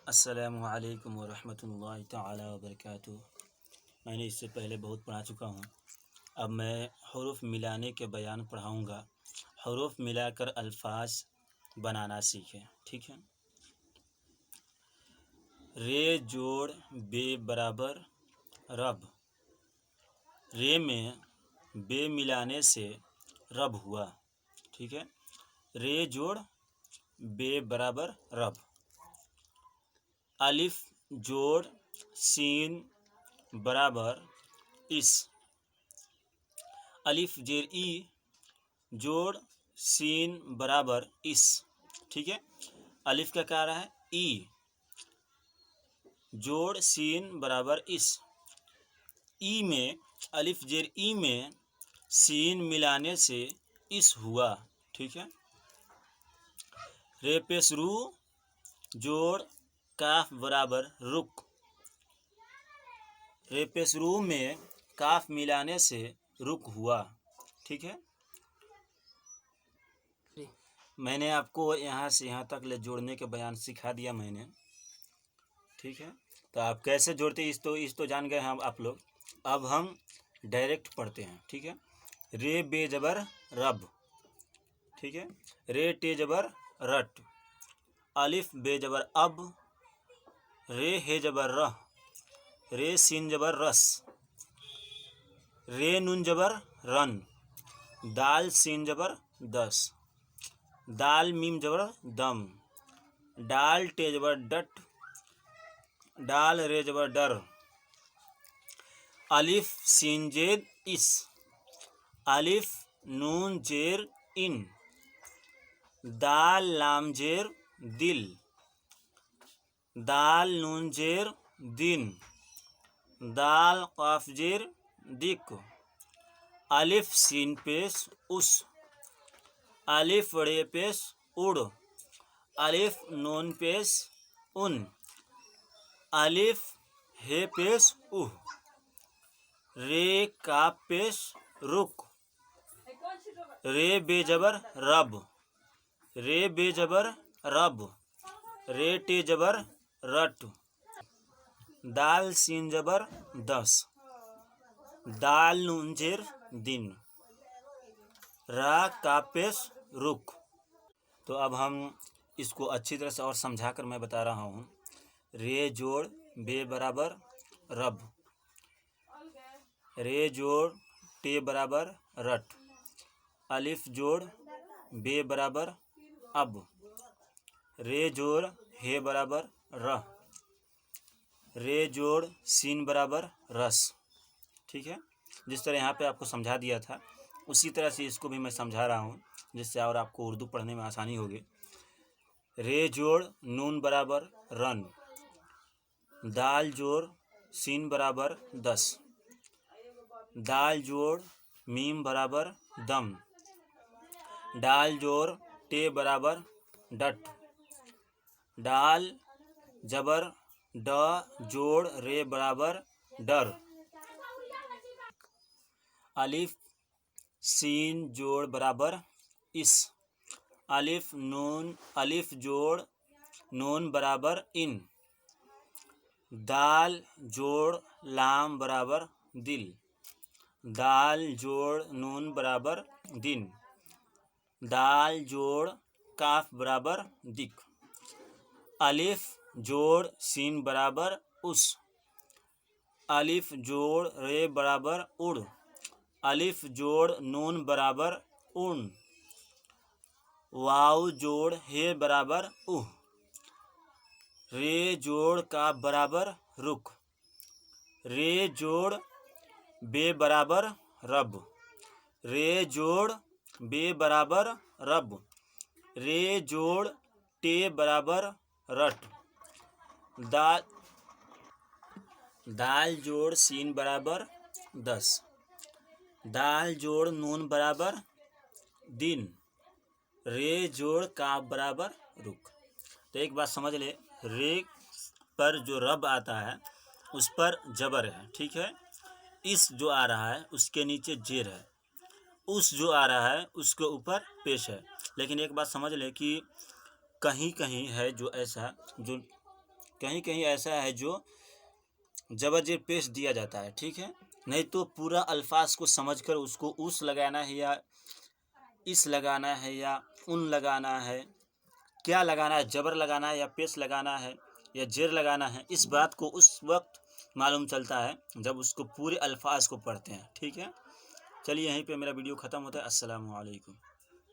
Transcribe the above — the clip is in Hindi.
अस्सलामु अलैकुम वरहमतुल्लाहि तआला वबरकातुहू। मैंने इससे पहले बहुत पढ़ा चुका हूँ। अब मैं हरूफ मिलाने के बयान पढ़ाऊँगा। हरूफ मिलाकर अल्फाज बनाना सीखें, ठीक है। रे जोड़ बे बराबर रब। रे में बे मिलाने से रब हुआ, ठीक है। रे जोड़ बे बराबर रब। अलिफ जोड़ सीन बराबर इस। अलिफ जेर ई जोड़ सीन बराबर इस, ठीक है। अलिफ का क्या आ रहा है? ई जोड़ सीन बराबर इस। ई में अलिफ जेर ई में सीन मिलाने से इस हुआ, ठीक है। रे पेश रू जोड़ काफ बराबर रुक। रे पेश रू में काफ मिलाने से रुक हुआ, ठीक है। मैंने आपको यहाँ से यहाँ तक ले जोड़ने के बयान सिखा दिया मैंने, ठीक है। तो आप कैसे जोड़ते इस तो जान गए हम आप लोग। अब हम डायरेक्ट पढ़ते हैं, ठीक है। रे बे जबर रब, ठीक है। रे टे जबर रट। अलिफ बे जबर अब। रे हे जबर रह। रे सीन जबर रस। रे नून जबर रन। दाल सीन जबर दस। दाल मीम जबर दम। डाल टे जबर डट। डाल रे जबर डर। अलिफ सीन जेद इस। अलिफ नून जेर इन। दाल लाम जेर दिल। दाल नून जेर दिन। दाल काफ जेर दिक। अलिफ सीन पेश उस। अलिफ रे पेश उड़। अलिफ नून पेश उन। अलिफ हे पेश उह। रे काफ पेश रुक। रे बेजबर रब। रे बेजबर रब। रे टे जबर रट। दाल सीन जबर दस। दाल नून जेर दिन। रा काफ पेश रुक। तो अब हम इसको अच्छी तरह से और समझा कर मैं बता रहा हूँ। रे जोड़ बे बराबर रब। रे जोड़ टे बराबर रट। अलिफ जोड़ बे बराबर अब। रे जोड़ हे बराबर रह। रे जोड़ सीन बराबर रस, ठीक है। जिस तरह यहाँ पे आपको समझा दिया था उसी तरह से इसको भी मैं समझा रहा हूँ, जिससे और आपको उर्दू पढ़ने में आसानी होगी। रे जोड़ नून बराबर रन। दाल जोड़ सीन बराबर दस। दाल जोड़ मीम बराबर दम। डाल जोड़ टे बराबर डट। डाल जबर ड जोड़ रे बराबर डर। अलिफ सीन जोड़ बराबर इस। अलिफ नून अलिफ जोड़ नून बराबर इन। दाल जोड़ लाम बराबर दिल। दाल जोड़ नून बराबर दिन। दाल जोड़ काफ बराबर दिक। अलिफ जोड़ सीन बराबर उस। अलिफ जोड़ रे बराबर उड़। अलिफ जोड़ नून बराबर उन। वाव जोड़ हे बराबर उह। रे जोड़ का बराबर रुक। रे जोड़ बे बराबर रब। रे जोड़ बे बराबर रब। रे जोड़ टे बराबर रट। दाल जोड़ सीन बराबर दस। दाल जोड़ नून बराबर दिन। रे जोड़ काफ बराबर रुक। तो एक बात समझ ले, रे पर जो रब आता है उस पर जबर है, ठीक है। इस जो आ रहा है उसके नीचे जेर है। उस जो आ रहा है उसके ऊपर पेश है। लेकिन एक बात समझ ले कि कहीं कहीं है जो ऐसा जो कहीं कहीं ऐसा है जो जबर जेर पेश दिया जाता है, ठीक है। नहीं तो पूरा अल्फाज को समझकर उसको उस लगाना है या इस लगाना है या उन लगाना है, क्या लगाना है, जबर लगाना है या पेश लगाना है या जेर लगाना है, इस बात को उस वक्त मालूम चलता है जब उसको पूरे अल्फाज को पढ़ते हैं, ठीक है। चलिए यहीं पे मेरा वीडियो ख़त्म होता है। अस्सलामु अलैकुम।